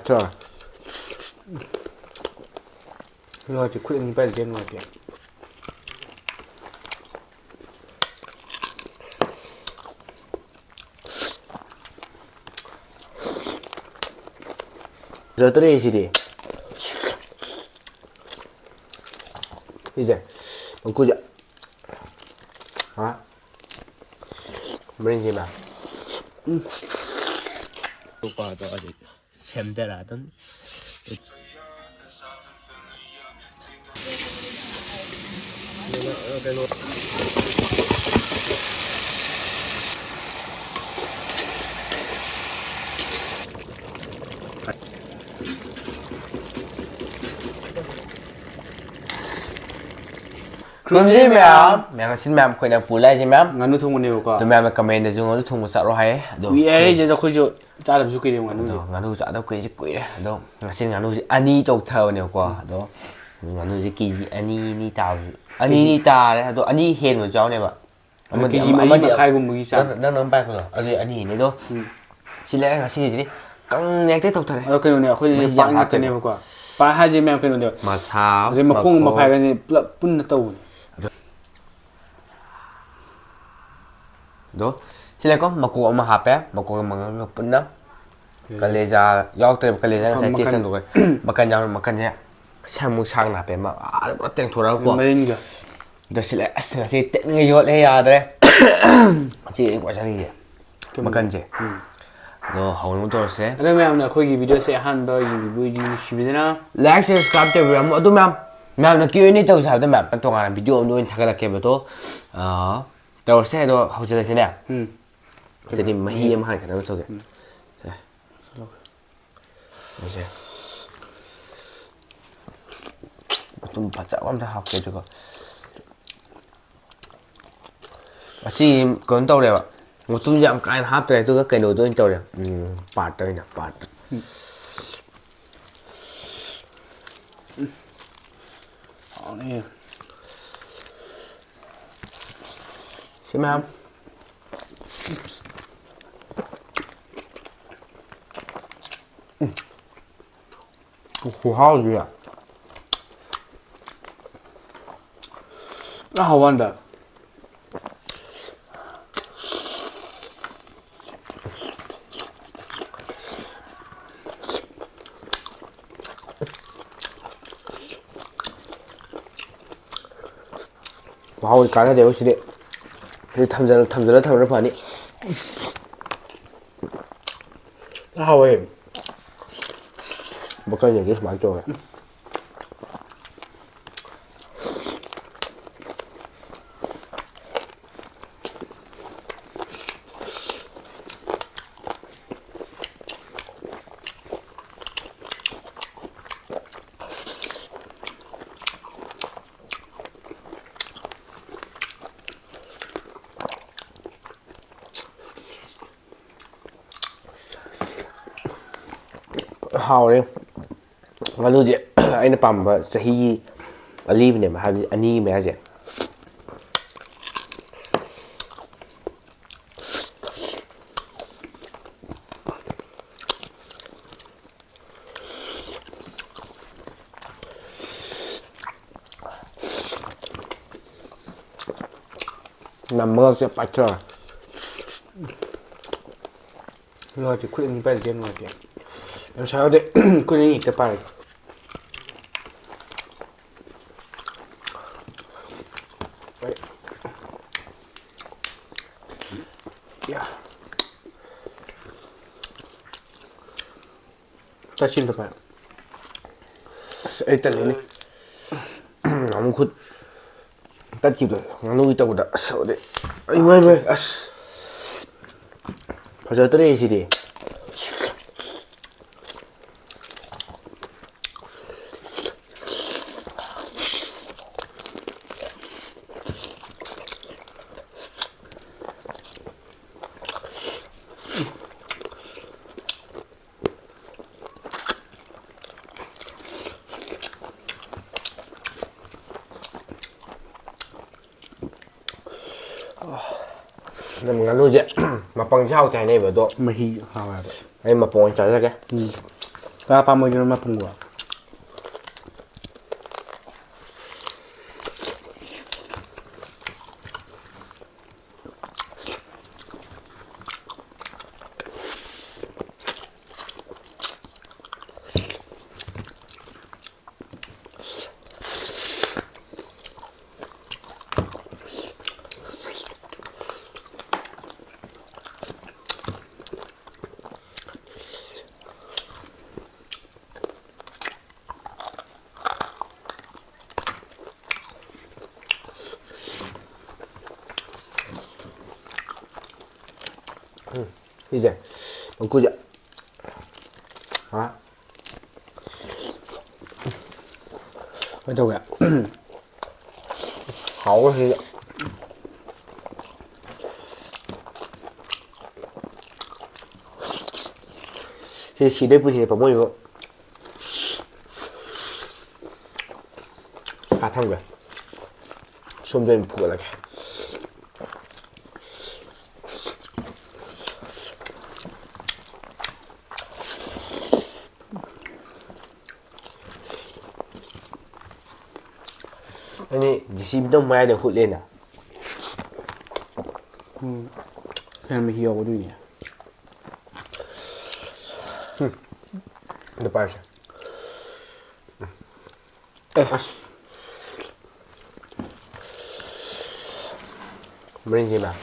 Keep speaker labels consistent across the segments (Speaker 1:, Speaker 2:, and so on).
Speaker 1: 자, 이거 아직 쿨링 빨리 되는 것 같아. 저 드레이시리 이제 먹고자 아 뭐인지 봐. 오빠도 아직 샘대라던 Cơm gì mẹ? Mẹ xin mẹ khuyên là phụ lại gì mẹ?
Speaker 2: Nganu thongba ko.
Speaker 1: Tụi mẹ mà comment để chúng nó thùng một sợi rồi hay.
Speaker 2: Vì ấy giờ khôi jo ta làm gì cái nganu.
Speaker 1: Nganu sợi đâu quỷ chứ quỷ đấy. Đâu. Xin nganu gì ani trong thầu nhiều quá. Đó. Nganu gì kỳ gì ani ni tao. Ani ni ta đấy. Đó ani hiền của cháu này bạn.
Speaker 2: Cái gì mà khai cùng cái sao?
Speaker 1: Nó bay rồi. À gì ani này đó. Xin lẽ là xin gì đi. Căng nhẹ thế tục thôi.
Speaker 2: Cái này khôi bạn nhặt cái này mà qua. Ba hai gì mẹ cái này.
Speaker 1: Mà sao?
Speaker 2: Rồi mà không mà phải cái gì pun nó tàu.
Speaker 1: Đó. Sila ko makuha mo hape, makuha mga punna. Kaleja, yaw trip kaleja sa station do. Makanya. Samu sang na pe ma. Teng thora ko.
Speaker 2: Marin ga.
Speaker 1: Do sila si ten ngayon le yadre. Si wa sari. Makanje. Do hawn mo to se.
Speaker 2: Ano ma'am na khoi gi video se han ba gi video ji shibidana.
Speaker 1: Like subscribe to ram adu ma'am. Ma'am na Q&A to sa do ma'am. To nga video no in thagala ke ba to. Tao xe đó hậu giờ thế nào? Thế thì mà hi em hai cái đó cho kìa. Đây xe. Tôi bắt chạm ông ta học cái cho à chị còn tàu đẹp ạ. Một tôi giảm cái hấp này tôi có cái đồ tôi tàu đẹp. Bạt đây nè, bạt.
Speaker 2: Nè.
Speaker 1: Xin mời em. Hủ hao gì à?
Speaker 2: Nó hào ăn được.
Speaker 1: Wow, cái này đều xí đấy. Thì thầm giờ phải đi.
Speaker 2: Nó hào em.
Speaker 1: Một cái gì cái bán cho này. Hào đi. Mà luôn gì anh nó bầm và sahi ali này mà hai ani mẹ gì nằm mơ sẽ bạch rồi rồi thì quyết định bây giờ game kìa làm sao để quyết định nhịp tập bài ta xin được bạn ấy tên này nóng khút ta chịu rồi nuôi tao đã sợ đấy ấy mày bây giờ tới đây gì đi Nằm ngắn nuôi dẹ mà bằng chao chảy này vào độ
Speaker 2: มะฮีฮาวา
Speaker 1: em mà bò chảy ra cái
Speaker 2: ปลาปลาหมึกมันมาปรุงว่ะ
Speaker 1: đi dẹ bằng cua dẹ hả
Speaker 2: ไม่ถูกอ่ะ
Speaker 1: hậu quá thì chỉ đây bữa thì phải mua nhiều à thằng vậy xôm lên phụ lại anh ấy chỉ xin đông mai được hụt lên à
Speaker 2: แค่ไม่เหี่ยวด้วยเนี่ย
Speaker 1: được bao nhiêu mấy gì mà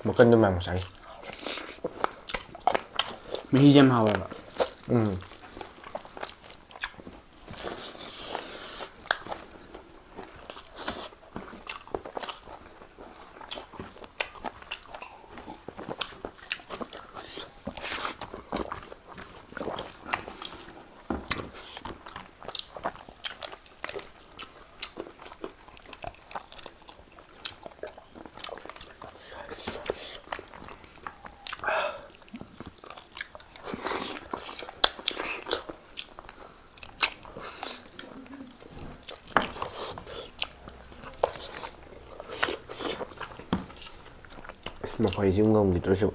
Speaker 1: một cân cho màng sấy
Speaker 2: มะฮีเจมฮาวาว่ะ
Speaker 1: mà phải dùng ngon thì tôi sẽ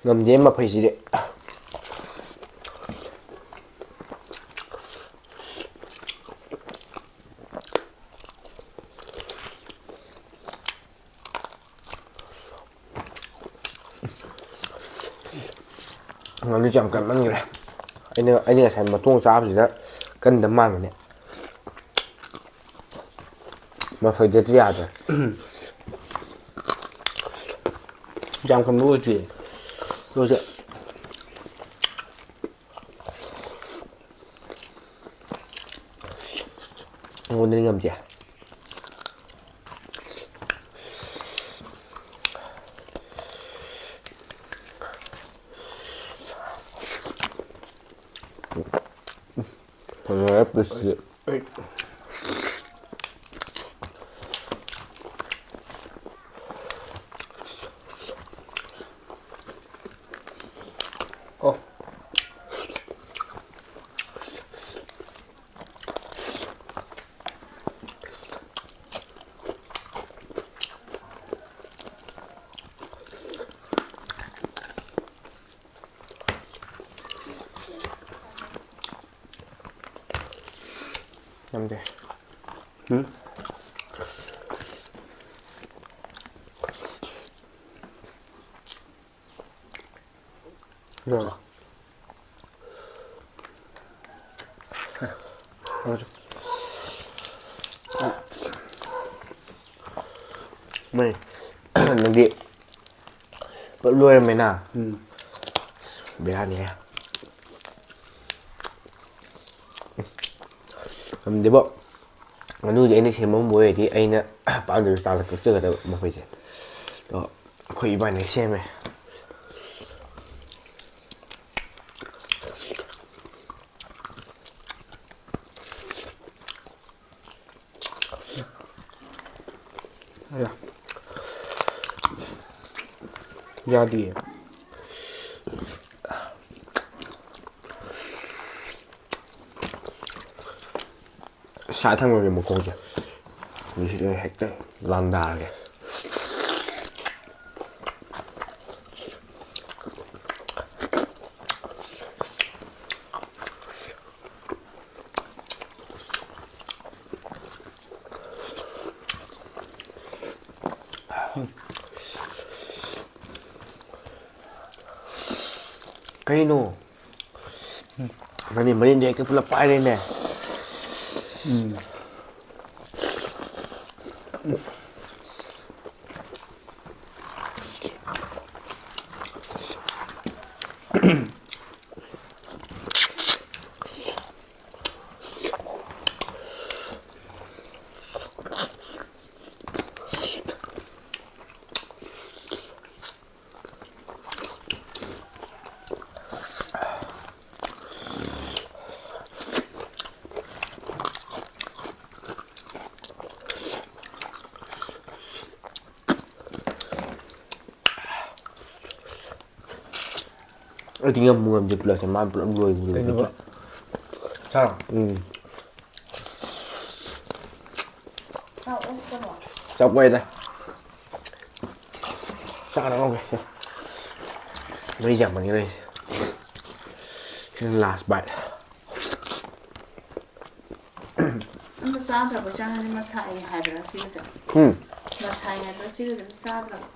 Speaker 1: ngầm dễ mà phải gì đấy Nganu chẳng cần ăn rồi anh ấy xem mà tung ra gì đó cần đấm ăn này mà phải để ra rồi
Speaker 2: จำคำรู้สิรู้สึก
Speaker 1: 오늘 ngầm chè ép được
Speaker 2: 어.
Speaker 1: làm gì
Speaker 2: 응?
Speaker 1: rồi mày đừng điện vẫn luôn mày nào bé này ꯉꯝꯗꯦꯕꯣ ꯉꯥꯅꯨꯁꯦ ꯑꯩꯅ ꯁꯦꯝꯕ ꯑꯣꯏꯔꯗꯤ ꯑꯩꯅ ꯄꯥꯝꯖꯕ styled ꯀꯛꯆꯒꯗꯕ ꯃꯈꯣꯏꯁꯦ ꯑꯗꯣ ꯑꯩꯈꯣꯏ ꯏꯕꯥꯅꯤ ꯁꯦꯝꯃꯦ
Speaker 2: ꯌꯥꯗꯤꯌꯦ
Speaker 1: ꯁꯥ ꯊꯪꯕꯒꯤ ꯃꯈꯣꯡꯁꯦ ꯃꯁꯤꯗ ꯍꯦꯛꯇ ꯂꯥꯟꯗꯥꯔꯒꯦ ꯀꯩꯅꯣ ꯃꯅꯤ ꯃꯔꯤꯟꯗꯤ ꯍꯦꯛꯇ ꯄꯨꯂꯞ ꯄꯥꯏꯔꯦꯅꯦ ꯑꯩꯗꯤ ꯉꯝꯕꯨ ꯉꯝꯗꯦ ꯄꯨꯂꯞꯁꯦ ꯃꯥꯅ ꯄꯨꯂꯞ ꯂꯣꯏꯕ
Speaker 2: ꯆꯥꯔꯣ
Speaker 1: ꯆꯞꯄꯣꯏꯗ ꯆꯥꯔꯒ ꯁꯦ ꯃꯩ ꯆꯥꯝꯃꯅꯤ ꯂꯩꯁꯦ ꯁꯤꯅ ꯂꯥꯁ ꯕꯥꯏꯠ
Speaker 3: ꯑꯝꯇ ꯆꯥꯗ꯭ꯔꯕ ꯆꯥꯅꯅꯤ ꯃꯁꯥꯏ ꯍꯥꯏꯕ꯭ꯔꯥ ꯁꯤꯒꯁꯦ ꯃꯁꯥꯏ ꯍꯥꯏꯕ꯭ꯔꯥ ꯁꯤꯒꯁꯦ ꯑꯝꯇ ꯆꯥꯗ꯭ꯔꯕ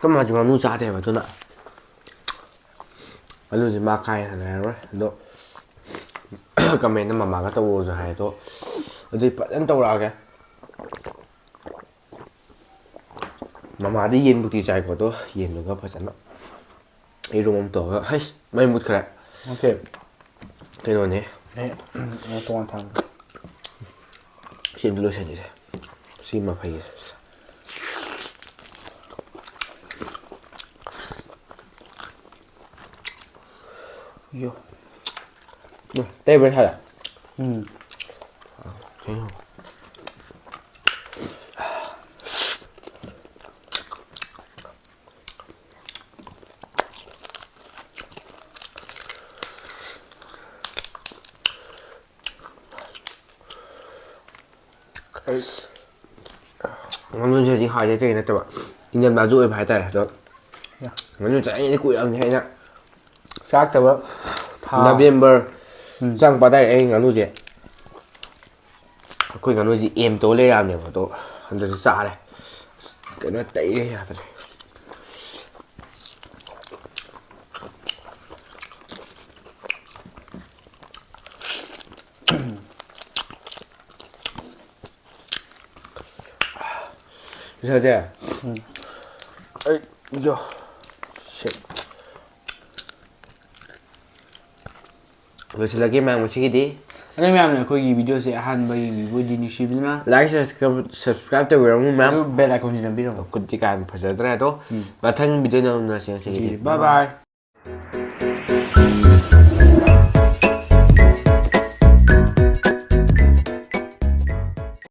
Speaker 1: ꯀꯃꯥꯏꯅ ꯉꯥꯅꯨ ꯆꯥꯗꯦꯕ ꯑꯗꯨꯅ ꯑꯗꯨꯁꯤ ꯃꯥ ꯀꯥ ꯍꯦꯟꯅ ꯂꯩꯔꯔꯣꯏ ꯑꯗꯣ ꯀꯃꯦꯟꯗ ꯃꯃꯥꯒ ꯇꯧꯔꯛꯑꯣꯁꯨ ꯍꯥꯏ ꯑꯗꯣ ꯑꯗꯨꯗꯤ ꯐꯖꯅ ꯇꯧꯔꯛꯑꯒꯦ ꯃꯃꯥꯗꯤ ꯌꯦꯟꯕꯨꯗꯤ ꯆꯥꯏꯀꯣ ꯑꯗꯣ ꯌꯦꯟꯗꯨꯒ ꯐꯖꯅ ꯌꯦꯔꯨꯝ ꯑꯃ ꯇꯧꯔꯒ ꯍꯩꯁ ꯃꯩ ꯃꯨꯠꯈ꯭ꯔꯦ
Speaker 2: ꯑꯣꯀꯦ
Speaker 1: ꯀꯩꯅꯣꯅꯦ
Speaker 2: ꯇꯣꯉꯥꯟ ꯊꯝꯃꯦ
Speaker 1: ꯁꯤ ꯑꯝꯇ ꯂꯣꯏꯁꯤꯟꯈꯤꯁꯦ ꯁꯤ ꯃꯐꯩꯁꯦ
Speaker 2: ꯌꯣ
Speaker 1: ꯇꯩꯕ꯭ꯔꯥ ꯁꯥꯔꯦ ꯉꯥꯅꯨꯁꯦ ꯍꯧꯖꯤꯛ ꯍꯥꯏꯗꯩ ꯅꯠꯇꯕ ꯏꯪꯊꯝꯊꯥꯁꯨ ꯑꯣꯏꯕ ꯍꯥꯏꯇꯥꯔꯦ ꯑꯗꯣ ꯉꯥꯅꯨ ꯆꯥꯅꯤꯡꯉꯩꯗꯤ ꯀꯨꯏꯔꯕꯅꯤ ꯑꯩꯅ
Speaker 2: ꯆꯥꯛꯇꯕ ꯊꯥ
Speaker 1: ꯅꯕꯦꯝꯕꯔ ꯆꯪꯉꯛꯄ ꯑꯗꯥꯏ ꯑꯩ ꯉꯥꯅꯨꯁꯦ ꯑꯩꯈꯣꯏ ꯉꯥꯅꯨꯁꯤ ꯑꯦꯝ ꯇꯧ ꯂꯩꯔꯛꯑꯕꯅꯦꯕ ꯑꯗꯣ ꯍꯟꯗꯛꯁꯤ ꯆꯥꯔꯦ ꯀꯩꯅꯣ ꯇꯩꯔꯦ ꯌꯥꯗ꯭ꯔꯦ ꯏꯁꯥꯁꯦ ꯑꯩ ꯌꯣ ꯂꯣꯏꯁꯤꯜꯂꯒꯦ ꯃꯌꯥꯝ ꯉꯁꯤꯒꯤꯗꯤ
Speaker 2: ꯑꯗꯨ ꯃꯌꯥꯝꯅ ꯑꯩꯈꯣꯏꯒꯤ ꯚꯤꯗꯤꯑꯣꯁꯦ ꯑꯍꯥꯟꯕ ꯌꯦꯡꯕꯤꯕꯗꯤ ꯅꯨꯡꯁꯤꯕꯤꯗꯨꯅ
Speaker 1: ꯂꯥꯏꯛ ꯁꯕꯁꯀ꯭ꯔꯥꯏꯕ ꯇꯧꯕꯤꯔꯝꯃꯨ ꯃꯌꯥꯝ
Speaker 2: ꯑꯗꯨ ꯕꯦꯜ ꯑꯥꯏꯀꯣꯟꯁꯤ ꯅꯝꯕꯤꯔꯝꯃꯨ
Speaker 1: ꯈꯨꯠꯇꯤ ꯀꯥ ꯐꯖꯗ꯭ꯔꯦ ꯑꯗꯣ ꯃꯊꯪ ꯚꯤꯗꯤꯑꯣ ꯅꯪꯅꯁꯤ
Speaker 2: ꯕꯥꯏ ꯕꯥꯏ